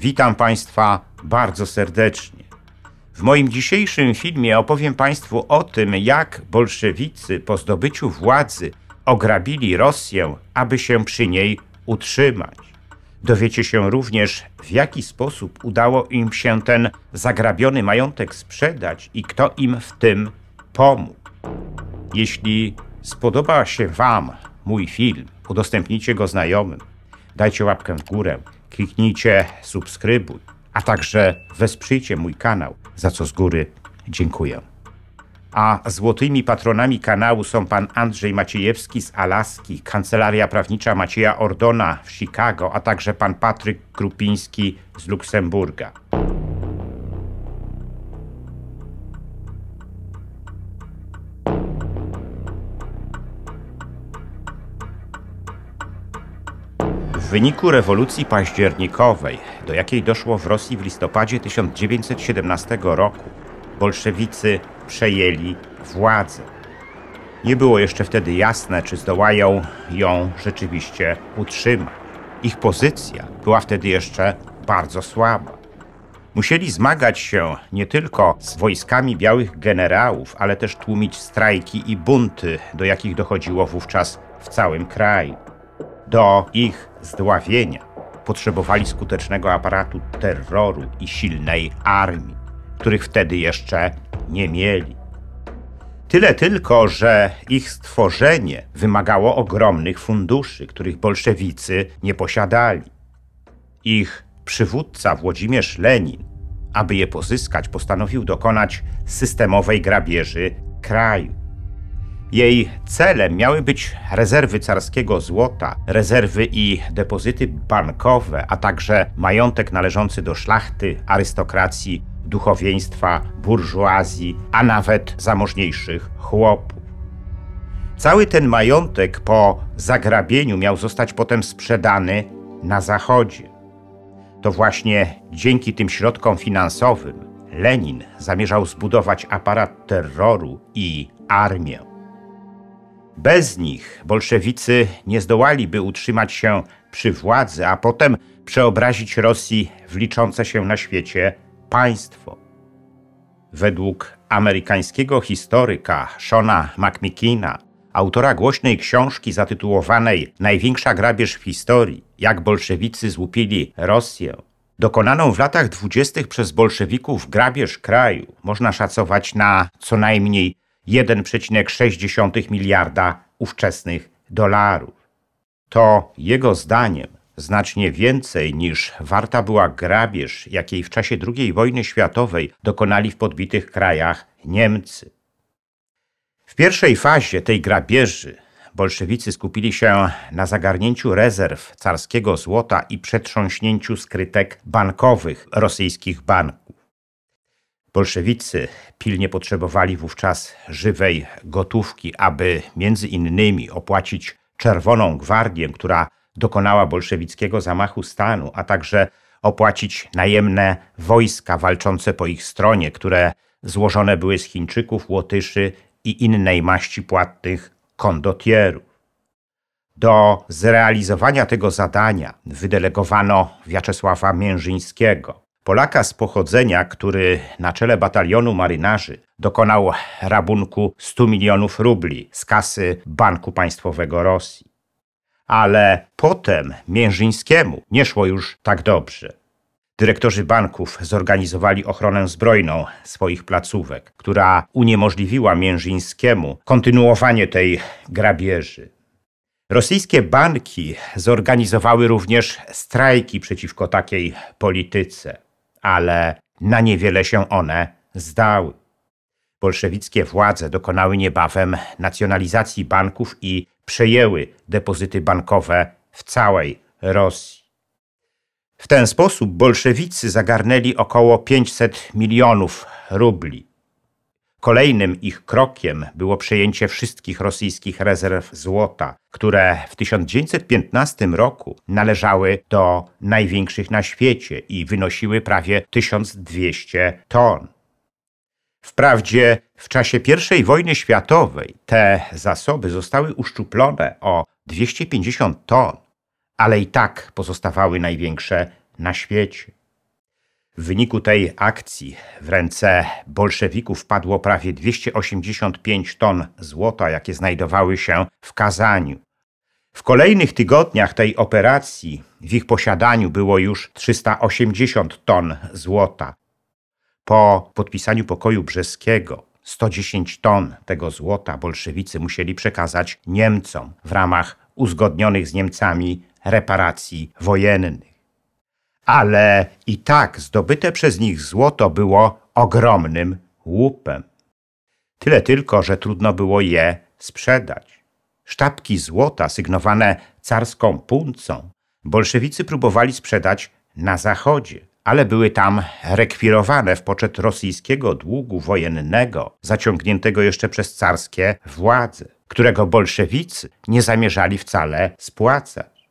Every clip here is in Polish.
Witam Państwa bardzo serdecznie. W moim dzisiejszym filmie opowiem Państwu o tym, jak bolszewicy po zdobyciu władzy ograbili Rosję, aby się przy niej utrzymać. Dowiecie się również, w jaki sposób udało im się ten zagrabiony majątek sprzedać i kto im w tym pomógł. Jeśli spodoba się Wam mój film, udostępnijcie go znajomym, dajcie łapkę w górę, kliknijcie subskrybuj, a także wesprzyjcie mój kanał, za co z góry dziękuję. A złotymi patronami kanału są pan Andrzej Maciejewski z Alaski, Kancelaria Prawnicza Macieja Ordona w Chicago, a także pan Patryk Krupiński z Luksemburga. W wyniku rewolucji październikowej, do jakiej doszło w Rosji w listopadzie 1917 roku, bolszewicy przejęli władzę. Nie było jeszcze wtedy jasne, czy zdołają ją rzeczywiście utrzymać. Ich pozycja była wtedy jeszcze bardzo słaba. Musieli zmagać się nie tylko z wojskami białych generałów, ale też tłumić strajki i bunty, do jakich dochodziło wówczas w całym kraju. Do ich zdławienia potrzebowali skutecznego aparatu terroru i silnej armii, których wtedy jeszcze nie mieli. Tyle tylko, że ich stworzenie wymagało ogromnych funduszy, których bolszewicy nie posiadali. Ich przywódca Włodzimierz Lenin, aby je pozyskać, postanowił dokonać systemowej grabieży kraju. Jej celem miały być rezerwy carskiego złota, rezerwy i depozyty bankowe, a także majątek należący do szlachty, arystokracji, duchowieństwa, burżuazji, a nawet zamożniejszych chłopów. Cały ten majątek po zagrabieniu miał zostać potem sprzedany na Zachodzie. To właśnie dzięki tym środkom finansowym Lenin zamierzał zbudować aparat terroru i armię. Bez nich bolszewicy nie zdołaliby utrzymać się przy władzy, a potem przeobrazić Rosji w liczące się na świecie państwo. Według amerykańskiego historyka Shona McMeekina, autora głośnej książki zatytułowanej Największa grabież w historii, jak bolszewicy złupili Rosję, dokonaną w latach 20. przez bolszewików grabież kraju można szacować na co najmniej 1,6 miliarda ówczesnych dolarów. To jego zdaniem znacznie więcej niż warta była grabież, jakiej w czasie II wojny światowej dokonali w podbitych krajach Niemcy. W pierwszej fazie tej grabieży bolszewicy skupili się na zagarnięciu rezerw carskiego złota i przetrząśnięciu skrytek bankowych rosyjskich banków. Bolszewicy pilnie potrzebowali wówczas żywej gotówki, aby między innymi opłacić Czerwoną Gwardię, która dokonała bolszewickiego zamachu stanu, a także opłacić najemne wojska walczące po ich stronie, które złożone były z Chińczyków, Łotyszy i innej maści płatnych kondotierów. Do zrealizowania tego zadania wydelegowano Wiaczesława Miężyńskiego, Polaka z pochodzenia, który na czele batalionu marynarzy dokonał rabunku 100 milionów rubli z kasy Banku Państwowego Rosji. Ale potem Miężyńskiemu nie szło już tak dobrze. Dyrektorzy banków zorganizowali ochronę zbrojną swoich placówek, która uniemożliwiła Miężyńskiemu kontynuowanie tej grabieży. Rosyjskie banki zorganizowały również strajki przeciwko takiej polityce, ale na niewiele się one zdały. Bolszewickie władze dokonały niebawem nacjonalizacji banków i przejęły depozyty bankowe w całej Rosji. W ten sposób bolszewicy zagarnęli około 500 milionów rubli. Kolejnym ich krokiem było przejęcie wszystkich rosyjskich rezerw złota, które w 1915 roku należały do największych na świecie i wynosiły prawie 1200 ton. Wprawdzie w czasie I wojny światowej te zasoby zostały uszczuplone o 250 ton, ale i tak pozostawały największe na świecie. W wyniku tej akcji w ręce bolszewików wpadło prawie 285 ton złota, jakie znajdowały się w Kazaniu. W kolejnych tygodniach tej operacji w ich posiadaniu było już 380 ton złota. Po podpisaniu pokoju brzeskiego 110 ton tego złota bolszewicy musieli przekazać Niemcom w ramach uzgodnionych z Niemcami reparacji wojennych. Ale i tak zdobyte przez nich złoto było ogromnym łupem. Tyle tylko, że trudno było je sprzedać. Sztabki złota sygnowane carską puncą bolszewicy próbowali sprzedać na zachodzie, ale były tam rekwirowane w poczet rosyjskiego długu wojennego, zaciągniętego jeszcze przez carskie władze, którego bolszewicy nie zamierzali wcale spłacać.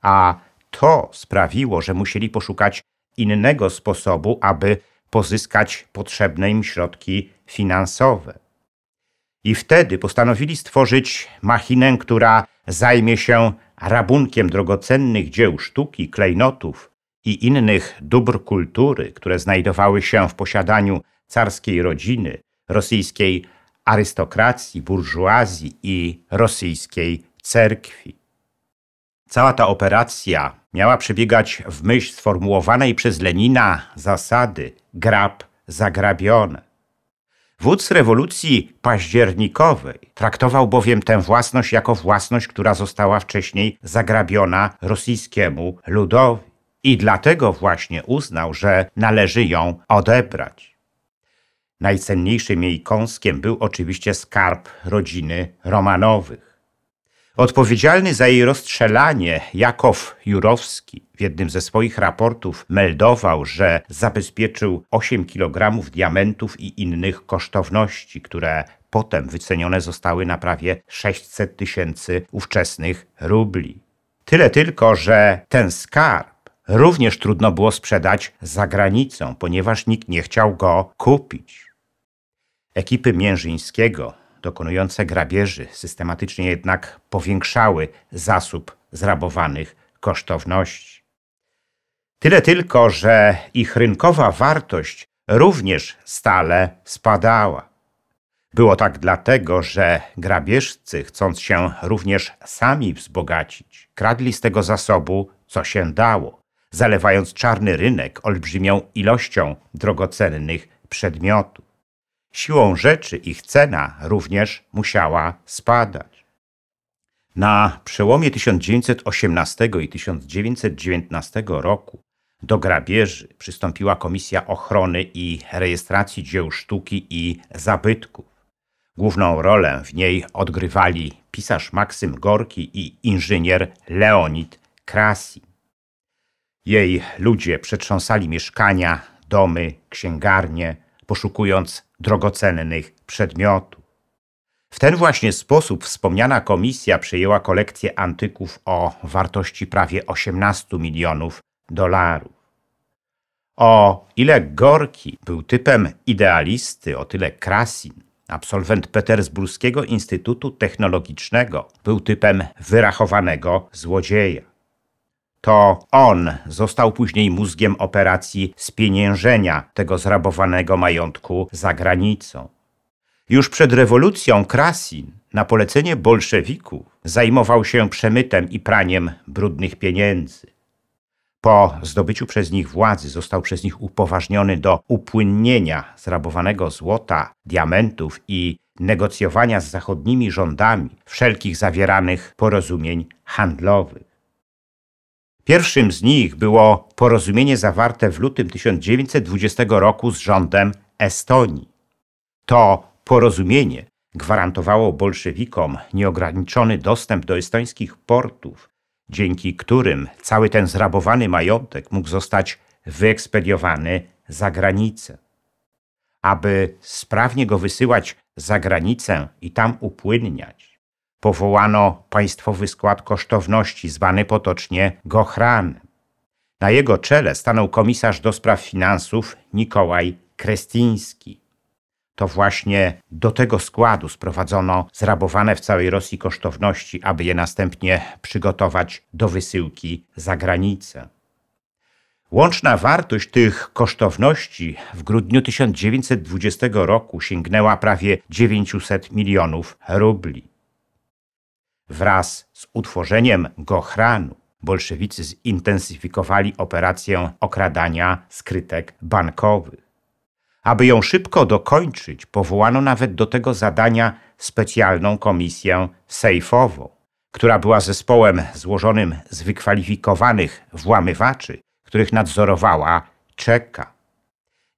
A to sprawiło, że musieli poszukać innego sposobu, aby pozyskać potrzebne im środki finansowe. I wtedy postanowili stworzyć machinę, która zajmie się rabunkiem drogocennych dzieł sztuki, klejnotów i innych dóbr kultury, które znajdowały się w posiadaniu carskiej rodziny, rosyjskiej arystokracji, burżuazji i rosyjskiej cerkwi. Cała ta operacja miała przebiegać w myśl sformułowanej przez Lenina zasady grab zagrabione. Wódz rewolucji październikowej traktował bowiem tę własność jako własność, która została wcześniej zagrabiona rosyjskiemu ludowi i dlatego właśnie uznał, że należy ją odebrać. Najcenniejszym jej kąskiem był oczywiście skarb rodziny Romanowych. Odpowiedzialny za jej rozstrzelanie Jakow Jurowski w jednym ze swoich raportów meldował, że zabezpieczył 8 kg diamentów i innych kosztowności, które potem wycenione zostały na prawie 600 000 ówczesnych rubli. Tyle tylko, że ten skarb również trudno było sprzedać za granicą, ponieważ nikt nie chciał go kupić. Ekipy Miężyńskiego dokonujące grabieży systematycznie jednak powiększały zasób zrabowanych kosztowności. Tyle tylko, że ich rynkowa wartość również stale spadała. Było tak dlatego, że grabieżcy, chcąc się również sami wzbogacić, kradli z tego zasobu, co się dało, zalewając czarny rynek olbrzymią ilością drogocennych przedmiotów. Siłą rzeczy ich cena również musiała spadać. Na przełomie 1918 i 1919 roku do grabieży przystąpiła Komisja Ochrony i Rejestracji Dzieł Sztuki i Zabytków. Główną rolę w niej odgrywali pisarz Maksym Gorki i inżynier Leonid Krasin. Jej ludzie przetrząsali mieszkania, domy, księgarnie, poszukując drogocennych przedmiotów. W ten właśnie sposób wspomniana komisja przejęła kolekcję antyków o wartości prawie 18 milionów dolarów. O ile Gorki był typem idealisty, o tyle Krasin, absolwent Petersburskiego Instytutu Technologicznego, był typem wyrachowanego złodzieja. To on został później mózgiem operacji spieniężenia tego zrabowanego majątku za granicą. Już przed rewolucją Krasin na polecenie bolszewików zajmował się przemytem i praniem brudnych pieniędzy. Po zdobyciu przez nich władzy został przez nich upoważniony do upłynnienia zrabowanego złota, diamentów i negocjowania z zachodnimi rządami wszelkich zawieranych porozumień handlowych. Pierwszym z nich było porozumienie zawarte w lutym 1920 roku z rządem Estonii. To porozumienie gwarantowało bolszewikom nieograniczony dostęp do estońskich portów, dzięki którym cały ten zrabowany majątek mógł zostać wyekspediowany za granicę. Aby sprawnie go wysyłać za granicę i tam upłynniać, powołano Państwowy Skład Kosztowności, zwany potocznie Gochranem. Na jego czele stanął komisarz do spraw finansów Nikołaj Krestiński. To właśnie do tego składu sprowadzono zrabowane w całej Rosji kosztowności, aby je następnie przygotować do wysyłki za granicę. Łączna wartość tych kosztowności w grudniu 1920 roku sięgnęła prawie 900 milionów rubli. Wraz z utworzeniem Gochranu bolszewicy zintensyfikowali operację okradania skrytek bankowych. Aby ją szybko dokończyć, powołano nawet do tego zadania specjalną komisję sejfową, która była zespołem złożonym z wykwalifikowanych włamywaczy, których nadzorowała Czeka.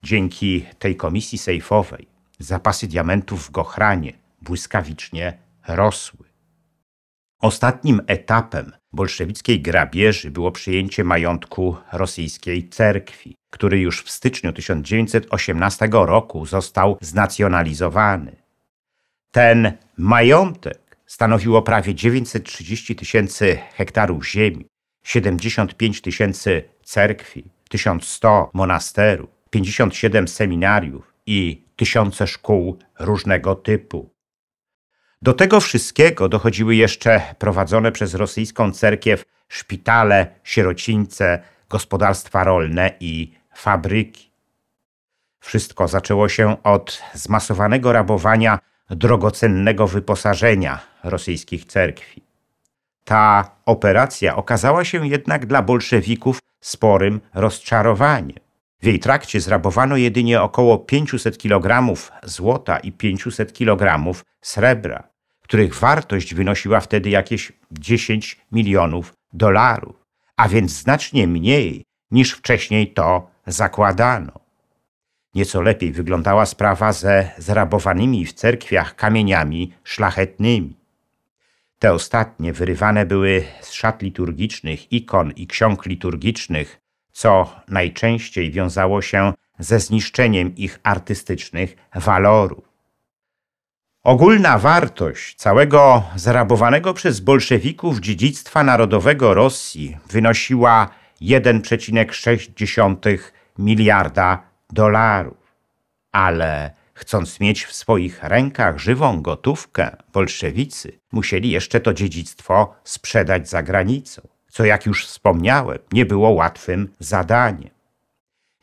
Dzięki tej komisji sejfowej zapasy diamentów w Gochranie błyskawicznie rosły. Ostatnim etapem bolszewickiej grabieży było przyjęcie majątku rosyjskiej cerkwi, który już w styczniu 1918 roku został znacjonalizowany. Ten majątek stanowiło prawie 930 000 hektarów ziemi, 75 000 cerkwi, 1100 monasterów, 57 seminariów i tysiące szkół różnego typu. Do tego wszystkiego dochodziły jeszcze prowadzone przez rosyjską cerkiew szpitale, sierocińce, gospodarstwa rolne i fabryki. Wszystko zaczęło się od zmasowanego rabowania drogocennego wyposażenia rosyjskich cerkwi. Ta operacja okazała się jednak dla bolszewików sporym rozczarowaniem. W jej trakcie zrabowano jedynie około 500 kg złota i 500 kg srebra, których wartość wynosiła wtedy jakieś 10 milionów dolarów, a więc znacznie mniej niż wcześniej to zakładano. Nieco lepiej wyglądała sprawa ze zrabowanymi w cerkwiach kamieniami szlachetnymi. Te ostatnie wyrywane były z szat liturgicznych, ikon i ksiąg liturgicznych, co najczęściej wiązało się ze zniszczeniem ich artystycznych walorów. Ogólna wartość całego zrabowanego przez bolszewików dziedzictwa narodowego Rosji wynosiła 1,6 miliarda dolarów. Ale chcąc mieć w swoich rękach żywą gotówkę, bolszewicy musieli jeszcze to dziedzictwo sprzedać za granicą, co jak już wspomniałem, nie było łatwym zadaniem.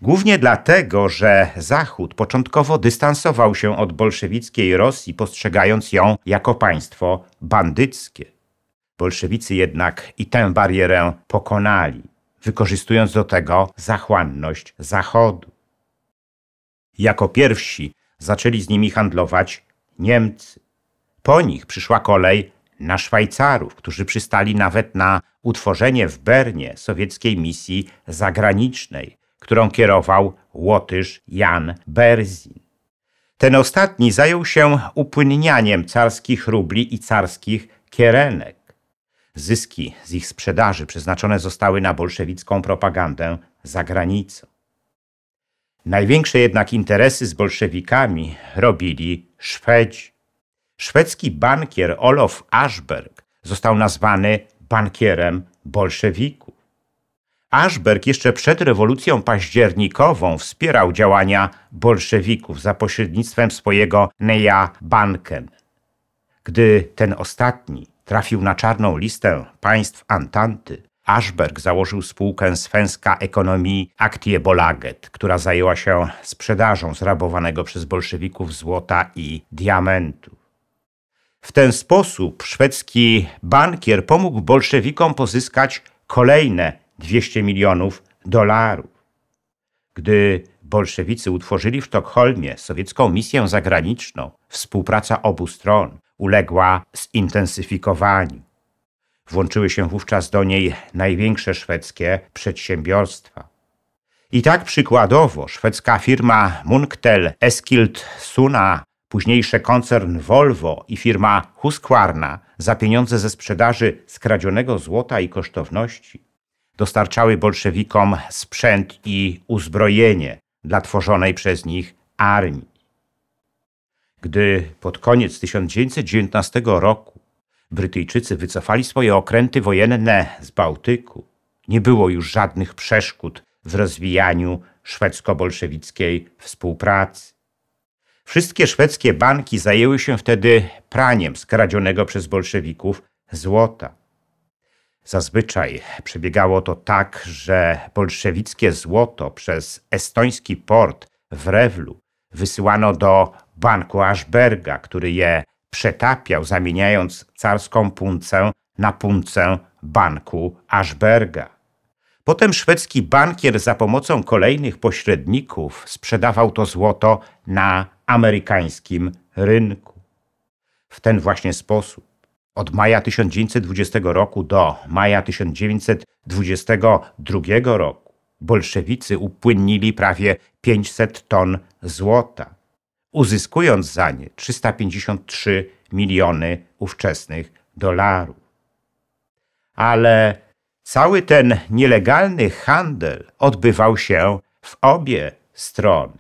Głównie dlatego, że Zachód początkowo dystansował się od bolszewickiej Rosji, postrzegając ją jako państwo bandyckie. Bolszewicy jednak i tę barierę pokonali, wykorzystując do tego zachłanność Zachodu. Jako pierwsi zaczęli z nimi handlować Niemcy. Po nich przyszła kolej na Szwajcarów, którzy przystali nawet na utworzenie w Bernie sowieckiej misji zagranicznej, którą kierował Łotysz Jan Berzin. Ten ostatni zajął się upłynnianiem carskich rubli i carskich kierenek. Zyski z ich sprzedaży przeznaczone zostały na bolszewicką propagandę za granicą. Największe jednak interesy z bolszewikami robili Szwedzi. Szwedzki bankier Olof Aschberg został nazwany bankierem bolszewików. Aschberg jeszcze przed rewolucją październikową wspierał działania bolszewików za pośrednictwem swojego Neja Banken. Gdy ten ostatni trafił na czarną listę państw Antanty, Aschberg założył spółkę Svenska Ekonomii Aktiebolaget, która zajęła się sprzedażą zrabowanego przez bolszewików złota i diamentów. W ten sposób szwedzki bankier pomógł bolszewikom pozyskać kolejne 200 milionów dolarów. Gdy bolszewicy utworzyli w Sztokholmie sowiecką misję zagraniczną, współpraca obu stron uległa zintensyfikowaniu. Włączyły się wówczas do niej największe szwedzkie przedsiębiorstwa. I tak przykładowo szwedzka firma Munktel Eskilstuna, późniejszy koncern Volvo i firma Husqvarna za pieniądze ze sprzedaży skradzionego złota i kosztowności dostarczały bolszewikom sprzęt i uzbrojenie dla tworzonej przez nich armii. Gdy pod koniec 1919 roku Brytyjczycy wycofali swoje okręty wojenne z Bałtyku, nie było już żadnych przeszkód w rozwijaniu szwedzko-bolszewickiej współpracy. Wszystkie szwedzkie banki zajęły się wtedy praniem skradzionego przez bolszewików złota. Zazwyczaj przebiegało to tak, że bolszewickie złoto przez estoński port w Rewlu wysyłano do banku Ashberga, który je przetapiał, zamieniając carską puncę na puncę banku Ashberga. Potem szwedzki bankier za pomocą kolejnych pośredników sprzedawał to złoto na amerykańskim rynku. W ten właśnie sposób od maja 1920 roku do maja 1922 roku bolszewicy upłynnili prawie 500 ton złota, uzyskując za nie 353 miliony ówczesnych dolarów. Ale cały ten nielegalny handel odbywał się w obie strony.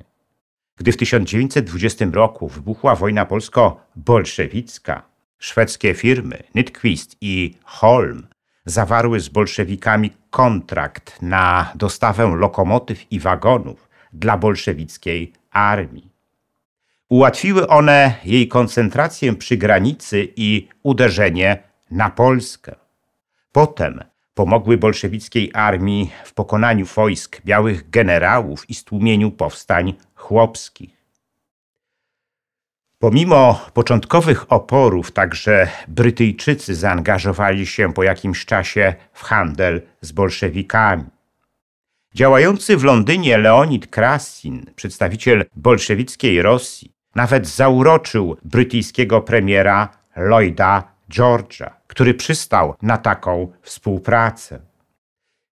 Gdy w 1920 roku wybuchła wojna polsko-bolszewicka, szwedzkie firmy Nyquist i Holm zawarły z bolszewikami kontrakt na dostawę lokomotyw i wagonów dla bolszewickiej armii. Ułatwiły one jej koncentrację przy granicy i uderzenie na Polskę. Potem pomogły bolszewickiej armii w pokonaniu wojsk białych generałów i stłumieniu powstań chłopskich. Pomimo początkowych oporów także Brytyjczycy zaangażowali się po jakimś czasie w handel z bolszewikami. Działający w Londynie Leonid Krasin, przedstawiciel bolszewickiej Rosji, nawet zauroczył brytyjskiego premiera Lloyda George'a, który przystał na taką współpracę.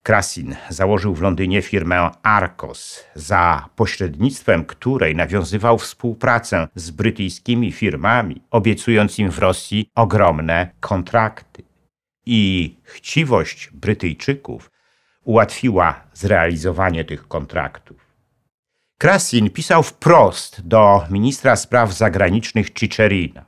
Krasin założył w Londynie firmę Arcos, za pośrednictwem której nawiązywał współpracę z brytyjskimi firmami, obiecując im w Rosji ogromne kontrakty. I chciwość Brytyjczyków ułatwiła zrealizowanie tych kontraktów. Krasin pisał wprost do ministra spraw zagranicznych Chicherina: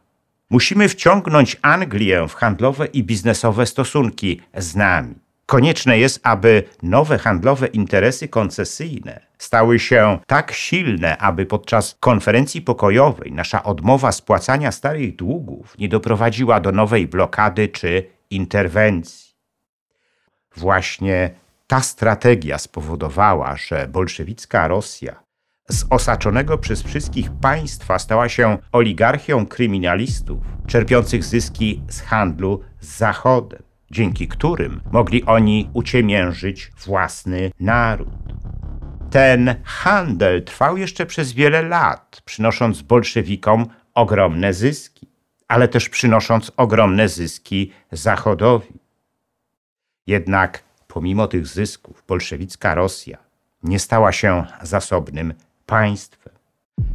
musimy wciągnąć Anglię w handlowe i biznesowe stosunki z nami. Konieczne jest, aby nowe handlowe interesy koncesyjne stały się tak silne, aby podczas konferencji pokojowej nasza odmowa spłacania starych długów nie doprowadziła do nowej blokady czy interwencji. Właśnie ta strategia spowodowała, że bolszewicka Rosja z osaczonego przez wszystkich państwa stała się oligarchią kryminalistów czerpiących zyski z handlu z Zachodem, dzięki którym mogli oni uciemiężyć własny naród. Ten handel trwał jeszcze przez wiele lat, przynosząc bolszewikom ogromne zyski, ale też przynosząc ogromne zyski Zachodowi. Jednak pomimo tych zysków bolszewicka Rosja nie stała się zasobnym państwem.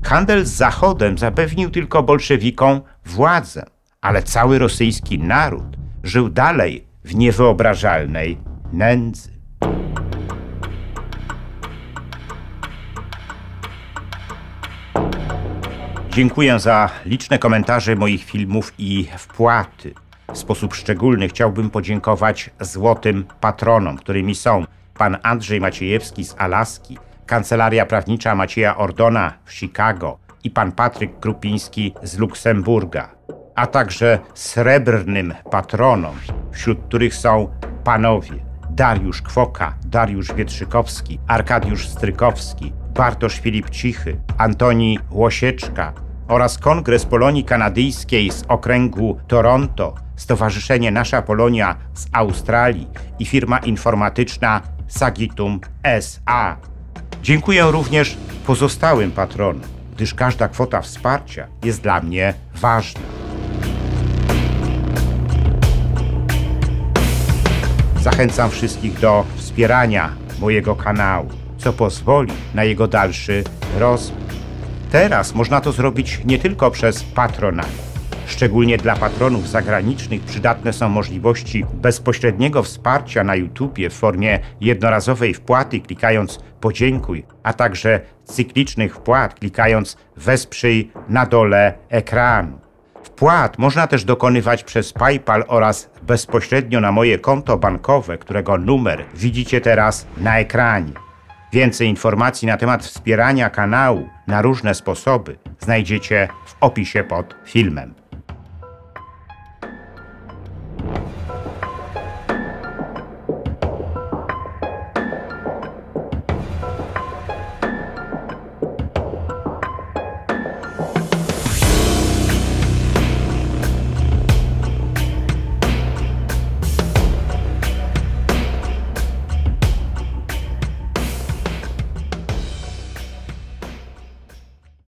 Handel z Zachodem zapewnił tylko bolszewikom władzę, ale cały rosyjski naród żył dalej w niewyobrażalnej nędzy. Dziękuję za liczne komentarze moich filmów i wpłaty. W sposób szczególny chciałbym podziękować złotym patronom, którymi są pan Andrzej Maciejewski z Alaski, Kancelaria Prawnicza Macieja Ordona w Chicago i pan Patryk Krupiński z Luksemburga, a także srebrnym patronom, wśród których są panowie Dariusz Kwoka, Dariusz Wietrzykowski, Arkadiusz Strykowski, Bartosz Filip Cichy, Antoni Łosieczka oraz Kongres Polonii Kanadyjskiej z okręgu Toronto, Stowarzyszenie Nasza Polonia z Australii i firma informatyczna Sagitum S.A. Dziękuję również pozostałym patronom, gdyż każda kwota wsparcia jest dla mnie ważna. Zachęcam wszystkich do wspierania mojego kanału, co pozwoli na jego dalszy rozwój. Teraz można to zrobić nie tylko przez Patronite. Szczególnie dla patronów zagranicznych przydatne są możliwości bezpośredniego wsparcia na YouTubie w formie jednorazowej wpłaty klikając podziękuj, a także cyklicznych wpłat klikając wesprzyj na dole ekranu. Wpłat można też dokonywać przez PayPal oraz bezpośrednio na moje konto bankowe, którego numer widzicie teraz na ekranie. Więcej informacji na temat wspierania kanału na różne sposoby znajdziecie w opisie pod filmem.